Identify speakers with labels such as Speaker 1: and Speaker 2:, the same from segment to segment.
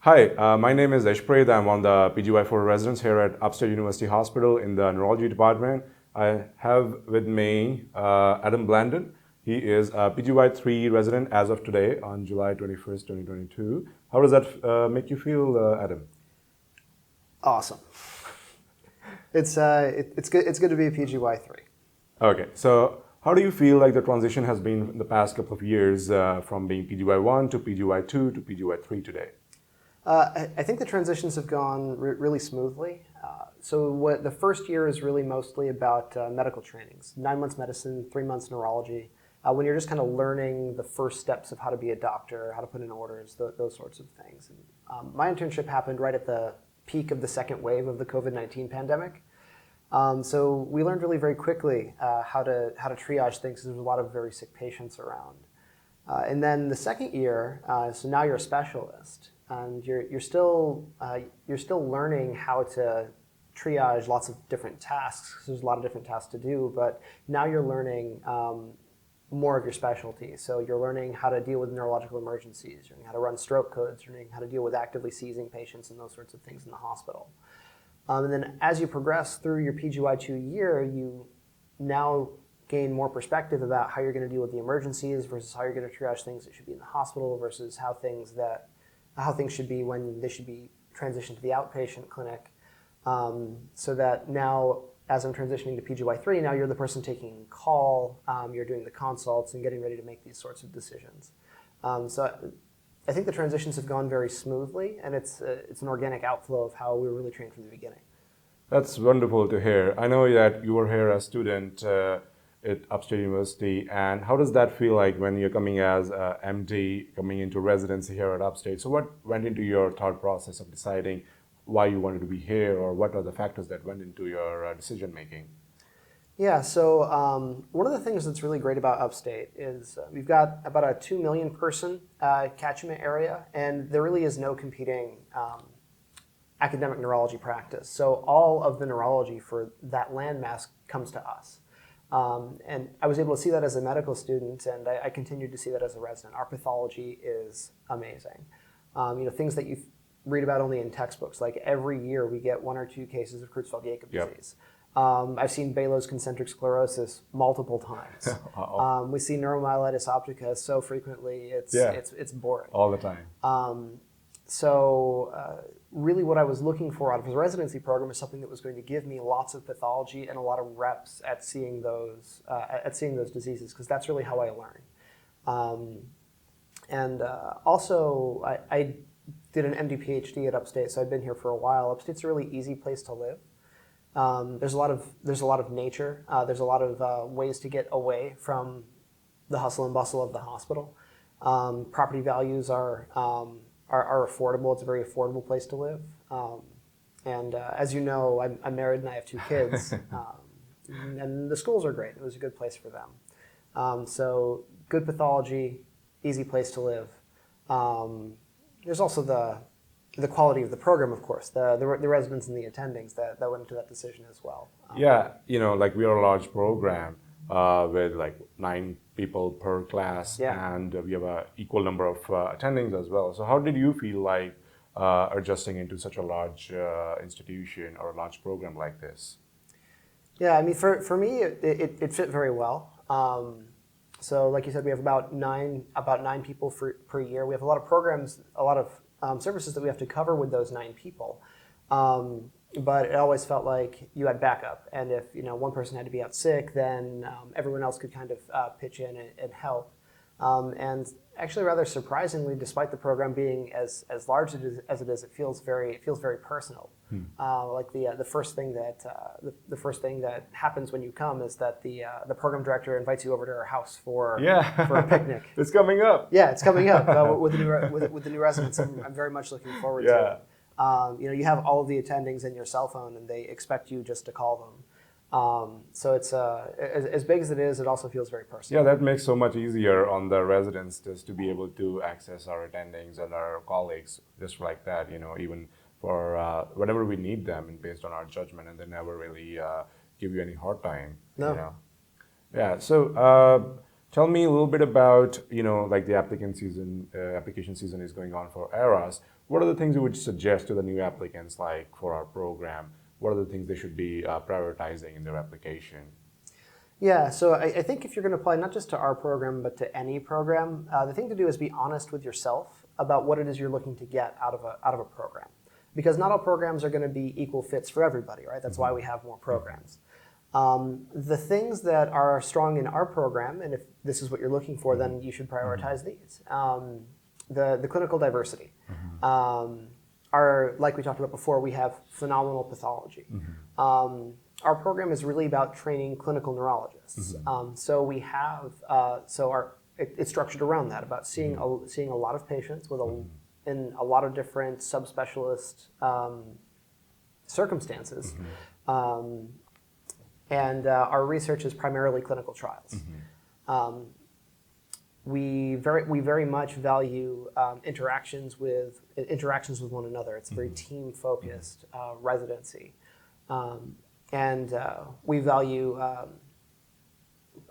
Speaker 1: Hi, my name is Ishpreet. I'm one of the PGY-4 residents here at Upstate University Hospital in the Neurology Department. I have with me Adam Blanden. He is a PGY-3 resident as of today on July 21st, 2022. How does that make you feel, Adam?
Speaker 2: Awesome. It's good. It's good to be a PGY-3.
Speaker 1: Okay, so how do you feel like the transition has been in the past couple of years from being PGY-1 to PGY-2 to PGY-3 today?
Speaker 2: I think the transitions have gone really smoothly. So the first year is really mostly about medical trainings, 9 months medicine, 3 months neurology, when you're just kind of learning the first steps of how to be a doctor, how to put in orders, those sorts of things. And, my internship happened right at the peak of the second wave of the COVID-19 pandemic. So we learned really very quickly how to triage things, because there was a lot of very sick patients around. And then the second year, so now you're a specialist, and you're still learning how to triage lots of different tasks. There's a lot of different tasks to do, but now you're learning more of your specialty. So you're learning how to deal with neurological emergencies, you're learning how to run stroke codes, you're learning how to deal with actively seizing patients and those sorts of things in the hospital. And then as you progress through your PGY-2 year, you now gain more perspective about how you're going to deal with the emergencies versus how you're going to triage things that should be in the hospital versus how things should be when they should be transitioned to the outpatient clinic. So that now, as I'm transitioning to PGY-3, now you're the person taking call, you're doing the consults and getting ready to make these sorts of decisions. So I think the transitions have gone very smoothly, and it's an organic outflow of how we were really trained from the beginning.
Speaker 1: That's wonderful to hear. I know that you were here as a student at Upstate University, and how does that feel like when you're coming as a MD, coming into residency here at Upstate? So what went into your thought process of deciding why you wanted to be here, or what are the factors that went into your decision making?
Speaker 2: Yeah, so one of the things that's really great about Upstate is we've got about a 2 million person catchment area, and there really is no competing academic neurology practice. So all of the neurology for that landmass comes to us. And I was able to see that as a medical student, and I continued to see that as a resident. Our pathology is amazing. Things that you read about only in textbooks, like every year we get 1 or 2 cases of Creutzfeldt-Jakob disease. I've seen Balo's concentric sclerosis multiple times. We see neuromyelitis optica so frequently, it's boring.
Speaker 1: All the time.
Speaker 2: Really what I was looking for out of the residency program is something that was going to give me lots of pathology and a lot of reps at seeing those diseases, because that's really how I learn. Also, I did an MD PhD at Upstate, so I've been here for a while. Upstate's a really easy place to live. There's a lot of nature. There's a lot of ways to get away from the hustle and bustle of the hospital. Property values are affordable. It's a very affordable place to live. As you know, I'm married and I have 2 kids. And the schools are great. It was a good place for them. So good pathology, easy place to live. There's also the quality of the program, of course, the residents and the attendings that went into that decision as well.
Speaker 1: Yeah, like we are a large program with like 9 people per class, and we have an equal number of attendings as well. So how did you feel like adjusting into such a large institution or a large program like this?
Speaker 2: Yeah, I mean, for me, it fit very well. So like you said, we have about nine people per year. We have a lot of programs, a lot of services that we have to cover with those 9 people. But it always felt like you had backup, and if one person had to be out sick, then everyone else could kind of pitch in and help. And actually, rather surprisingly, despite the program being as large as it is, it feels very personal. Like the first thing that happens when you come is that the program director invites you over to her house for a picnic.
Speaker 1: It's coming up.
Speaker 2: Yeah, it's coming up with the new residents. I'm very much looking forward to it. You have all of the attendings in your cell phone, and they expect you just to call them. So it's as big as it is, it also feels very personal.
Speaker 1: Yeah, that makes so much easier on the residents just to be able to access our attendings and our colleagues just like that, even for whenever we need them and based on our judgment, and they never really give you any hard time.
Speaker 2: No.
Speaker 1: Yeah, so tell me a little bit about, like the application season is going on for ERAS. what are the things you would suggest to the new applicants, like for our program? What are the things they should be prioritizing in their application?
Speaker 2: Yeah, so I think if you're going to apply not just to our program, but to any program, the thing to do is be honest with yourself about what it is you're looking to get out of a program. Because not all programs are going to be equal fits for everybody, right? That's why we have more programs. The things that are strong in our program, and if this is what you're looking for, then you should prioritize these. The clinical diversity. Like we talked about before, we have phenomenal pathology. Our program is really about training clinical neurologists. So we have, it's structured around that, about seeing a lot of patients with in a lot of different subspecialist circumstances. And our research is primarily clinical trials. We very much value interactions with one another. It's a very team-focused residency, and we value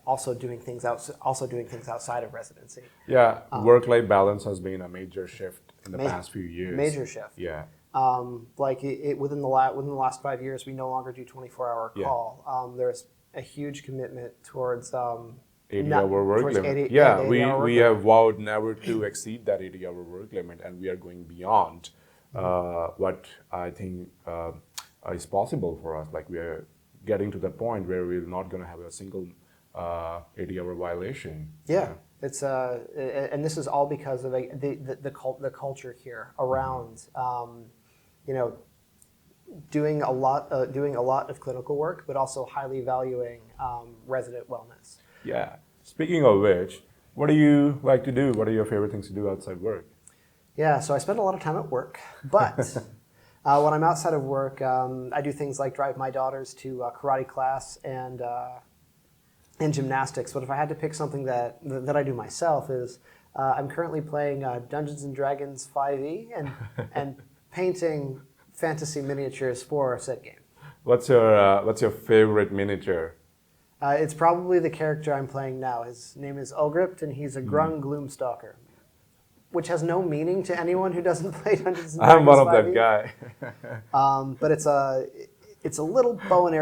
Speaker 2: also doing things outside of residency.
Speaker 1: Yeah, work-life balance has been a major shift in the past few years.
Speaker 2: Major shift.
Speaker 1: Yeah.
Speaker 2: Within the last 5 years, we no longer do 24-hour call. There's a huge commitment towards
Speaker 1: 80-hour work limit. We have vowed never to exceed that 80-hour work limit, and we are going beyond what I think is possible for us. Like, we are getting to the point where we're not going to have a single 80-hour violation.
Speaker 2: Yeah. It's and this is all because of the culture here around doing a lot of clinical work, but also highly valuing resident wellness.
Speaker 1: Yeah. Speaking of which, what do you like to do? What are your favorite things to do outside work?
Speaker 2: Yeah, so I spend a lot of time at work, but when I'm outside of work, I do things like drive my daughters to karate class and gymnastics. But if I had to pick something that I do myself, is I'm currently playing Dungeons and Dragons 5e and painting fantasy miniatures for said game.
Speaker 1: What's your favorite miniature?
Speaker 2: It's probably the character I'm playing now. His name is Ulgript, and he's a Grung Gloomstalker, which has no meaning to anyone who doesn't play Dungeons and Dragons.
Speaker 1: I'm one of that guy.
Speaker 2: But it's a little bow and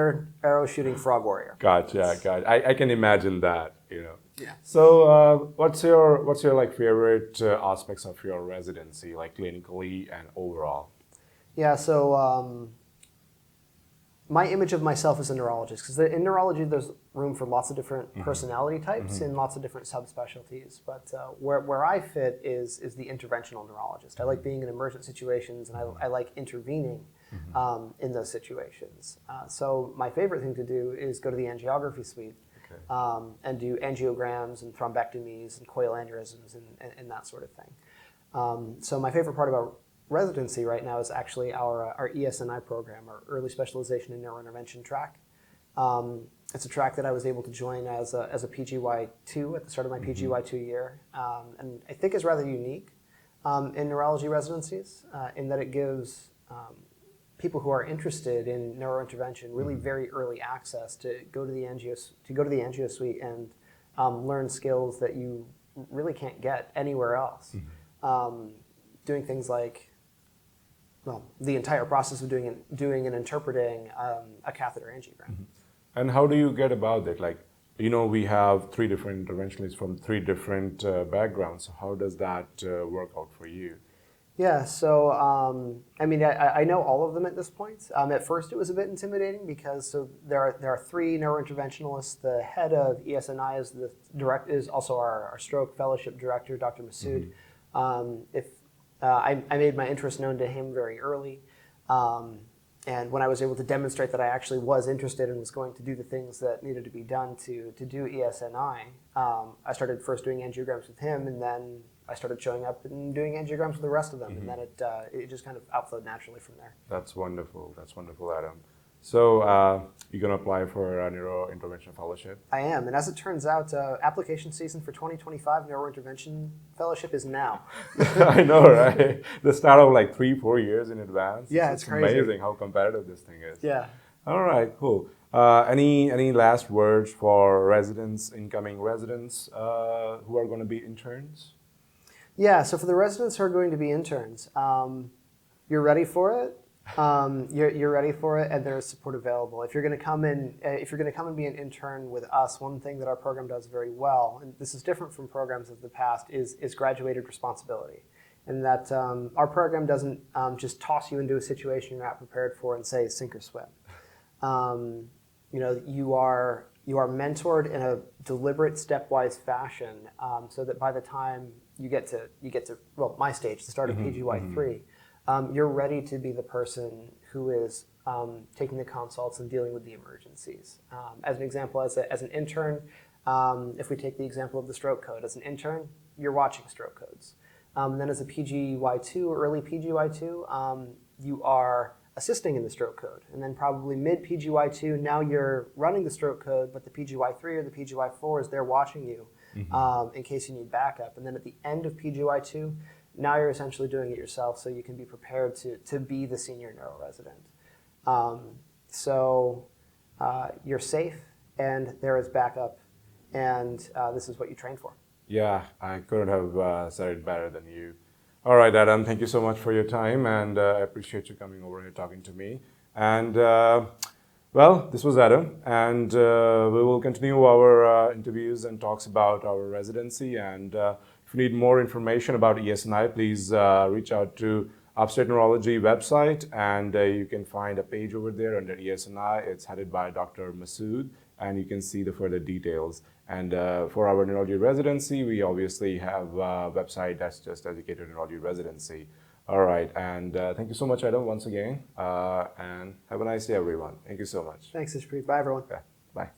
Speaker 2: arrow shooting frog warrior.
Speaker 1: Gotcha. I can imagine that.
Speaker 2: Yeah.
Speaker 1: So, what's your like favorite aspects of your residency, like clinically and overall?
Speaker 2: Yeah. So, my image of myself as a neurologist, because in neurology there's room for lots of different personality types and lots of different subspecialties. But where I fit is the interventional neurologist. I like being in emergent situations, and I like intervening in those situations. So my favorite thing to do is go to the angiography suite and do angiograms and thrombectomies and coil aneurysms and that sort of thing. So my favorite part about residency right now is actually our ESNI program, our Early Specialization in Neurointervention track. It's a track that I was able to join as a PGY-2 at the start of my PGY-2 year, and I think is rather unique in neurology residencies in that it gives people who are interested in neurointervention really very early access to go to the angio suite and learn skills that you really can't get anywhere else. Doing things like, well, the entire process of doing and interpreting a catheter angiogram.
Speaker 1: And how do you get about it? Like, we have 3 different interventionalists from 3 different backgrounds. So how does that work out for you?
Speaker 2: Yeah, so I mean, I know all of them at this point. At first, it was a bit intimidating because there are 3 neurointerventionalists. The head of ESNI is also our stroke fellowship director, Dr. Masood. I made my interest known to him very early, and when I was able to demonstrate that I actually was interested and was going to do the things that needed to be done to do ESNI, I started first doing angiograms with him, and then I started showing up and doing angiograms with the rest of them, and then it just kind of outflowed naturally from there.
Speaker 1: That's wonderful. That's wonderful, Adam. So you're going to apply for a NeuroInterventional Fellowship?
Speaker 2: I am, and as it turns out, application season for 2025 NeuroIntervention Fellowship is now.
Speaker 1: I know, right? They start out like 3-4 years in advance.
Speaker 2: Yeah, it's crazy.
Speaker 1: Amazing how competitive this thing is.
Speaker 2: Yeah.
Speaker 1: All right, cool. Any last words for incoming residents who are going to be interns?
Speaker 2: Yeah, so for the residents who are going to be interns, you're ready for it. You're ready for it, and there's support available. If you're going to come in, if you're going to come and be an intern with us, one thing that our program does very well, and this is different from programs of the past, is graduated responsibility, and that our program doesn't just toss you into a situation you're not prepared for and say sink or swim. You are mentored in a deliberate, stepwise fashion, so that by the time you get to my stage, the start of PGY-3. You're ready to be the person who is taking the consults and dealing with the emergencies. As an example, as an intern, if we take the example of the stroke code, as an intern, you're watching stroke codes. Then as a PGY-2, early PGY-2, you are assisting in the stroke code. And then probably mid PGY-2, now you're running the stroke code, but the PGY-3 or the PGY-4 is there watching you in case you need backup. And then at the end of PGY-2, now you're essentially doing it yourself, so you can be prepared to be the senior neuro resident. You're safe, and there is backup, and this is what you train for.
Speaker 1: Yeah, I couldn't have said it better than you. All right, Adam, thank you so much for your time, and I appreciate you coming over here talking to me. And well, this was Adam, and we will continue our interviews and talks about our residency. And if you need more information about ESNI, please reach out to Upstate Neurology website, and you can find a page over there under ESNI. It's headed by Dr. Masood, and you can see the further details. And for our neurology residency, we obviously have a website that's just Educated Neurology Residency. All right, and thank you so much, Adam, once again, and have a nice day, everyone. Thank you so much.
Speaker 2: Thanks, Ishpreet. Bye, everyone.
Speaker 1: Yeah, bye.